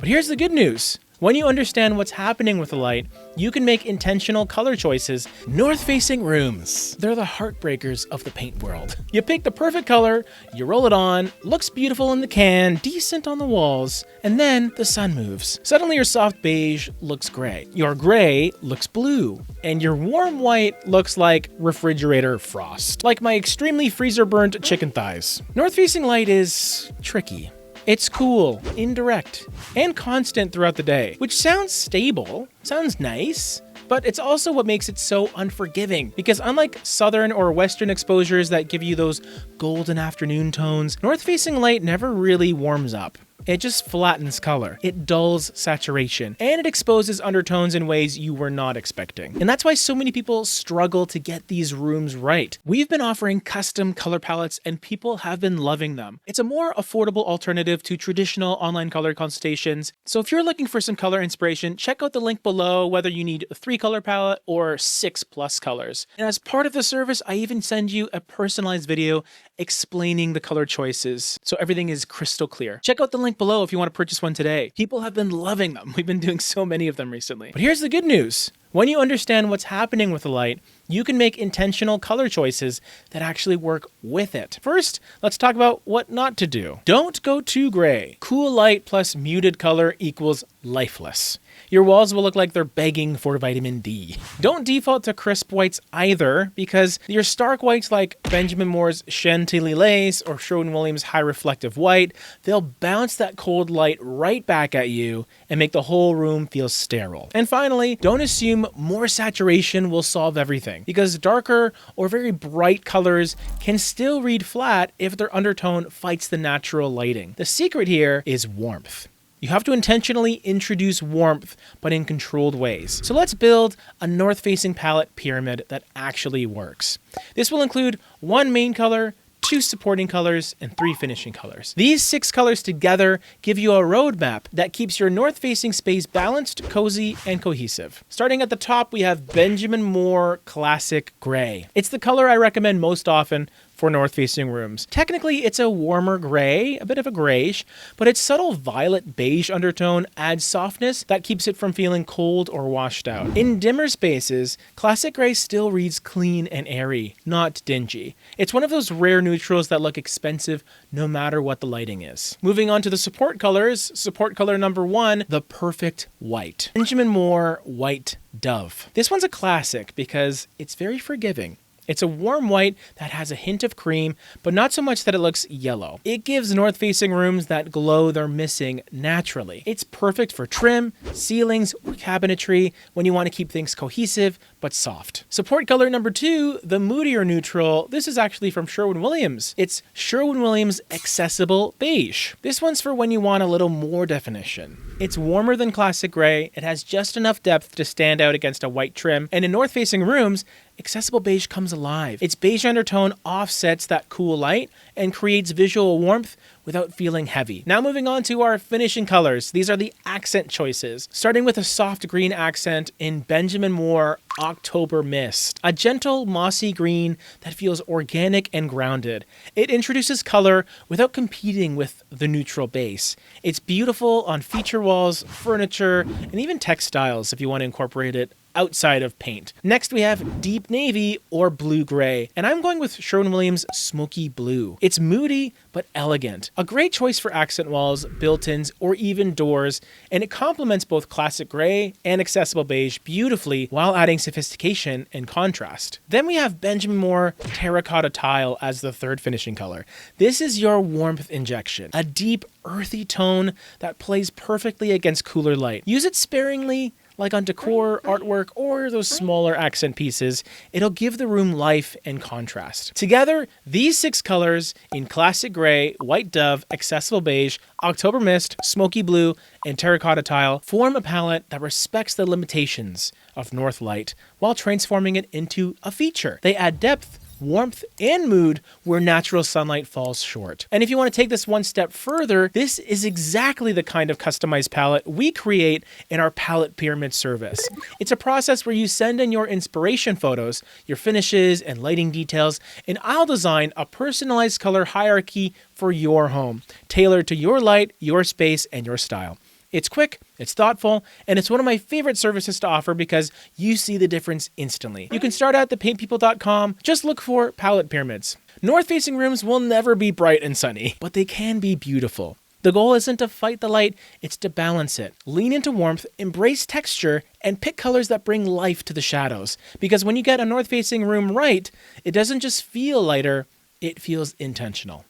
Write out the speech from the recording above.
But here's the good news. When you understand what's happening with the light, you can make intentional color choices. North-facing rooms. They're the heartbreakers of the paint world. You pick the perfect color, you roll it on, looks beautiful in the can, decent on the walls, and then the sun moves. Suddenly your soft beige looks gray, your gray looks blue, and your warm white looks like refrigerator frost. Like my extremely freezer-burnt chicken thighs. North-facing light is tricky. It's cool, indirect, and constant throughout the day, which sounds stable, sounds nice, but it's also what makes it so unforgiving. Because unlike southern or western exposures that give you those golden afternoon tones, north-facing light never really warms up. It just flattens color, it dulls saturation, and it exposes undertones in ways you were not expecting. And that's why so many people struggle to get these rooms right. We've been offering custom color palettes and people have been loving them. It's a more affordable alternative to traditional online color consultations. So if you're looking for some color inspiration, check out the link below, whether you need a 3-color palette or 6+ colors. And as part of the service, I even send you a personalized video explaining the color choices, so everything is crystal clear. Check out the link below if you want to purchase one today. People have been loving them. We've been doing so many of them recently. But here's the good news. When you understand what's happening with the light, you can make intentional color choices that actually work with it. First, let's talk about what not to do. Don't go too gray. Cool light plus muted color equals lifeless. Your walls will look like they're begging for vitamin D. Don't default to crisp whites either, because your stark whites like Benjamin Moore's Chantilly Lace or Sherwin-Williams High Reflective White, they'll bounce that cold light right back at you and make the whole room feel sterile. And finally, don't assume more saturation will solve everything, because darker or very bright colors can still read flat if their undertone fights the natural lighting. The secret here is warmth. You have to intentionally introduce warmth, but in controlled ways. So let's build a north-facing palette pyramid that actually works. This will include 1 main color, 2 supporting colors, and 3 finishing colors. These 6 colors together give you a roadmap that keeps your north-facing space balanced, cozy, and cohesive. Starting at the top, we have Benjamin Moore Classic Gray. It's the color I recommend most often for north-facing rooms. Technically, it's a warmer gray, a bit of a grayish, but its subtle violet beige undertone adds softness that keeps it from feeling cold or washed out. In dimmer spaces, classic gray still reads clean and airy, not dingy. It's one of those rare neutrals that look expensive no matter what the lighting is. Moving on to the support colors, support color number 1, the perfect white. Benjamin Moore White Dove. This one's a classic because it's very forgiving. It's a warm white that has a hint of cream, but not so much that it looks yellow. It gives north-facing rooms that glow they're missing naturally. It's perfect for trim, ceilings, or cabinetry when you want to keep things cohesive but soft. Support color number 2, the moodier neutral. This is actually from Sherwin-Williams. It's Sherwin-Williams Accessible Beige. This one's for when you want a little more definition. It's warmer than classic gray, it has just enough depth to stand out against a white trim, and in north-facing rooms, Accessible Beige comes alive. Its beige undertone offsets that cool light and creates visual warmth without feeling heavy. Now moving on to our finishing colors. These are the accent choices, starting with a soft green accent in Benjamin Moore October Mist, a gentle mossy green that feels organic and grounded. It introduces color without competing with the neutral base. It's beautiful on feature walls, furniture, and even textiles if you want to incorporate it outside of paint. Next we have deep navy or blue-gray, and I'm going with Sherwin-Williams Smoky Blue. It's moody but elegant. A great choice for accent walls, built-ins, or even doors, and it complements both classic gray and accessible beige beautifully while adding sophistication and contrast. Then we have Benjamin Moore Terracotta Tile as the third finishing color. This is your warmth injection, a deep, earthy tone that plays perfectly against cooler light. Use it sparingly, like on decor, artwork, or those smaller accent pieces. It'll give the room life and contrast. Together, these 6 colors in classic gray, white dove, accessible beige, October Mist, smoky blue, and terracotta tile form a palette that respects the limitations of north light while transforming it into a feature. They add depth, warmth, and mood where natural sunlight falls short. And if you want to take this one step further, this is exactly the kind of customized palette we create in our palette pyramid service. It's a process where you send in your inspiration photos, your finishes, and lighting details, and I'll design a personalized color hierarchy for your home, tailored to your light, your space, and your style. It's quick, it's thoughtful, and it's one of my favorite services to offer because you see the difference instantly. You can start out at thepaintpeople.com. Just look for palette pyramids. North-facing rooms will never be bright and sunny, but they can be beautiful. The goal isn't to fight the light, it's to balance it. Lean into warmth, embrace texture, and pick colors that bring life to the shadows. Because when you get a north-facing room right, it doesn't just feel lighter, it feels intentional.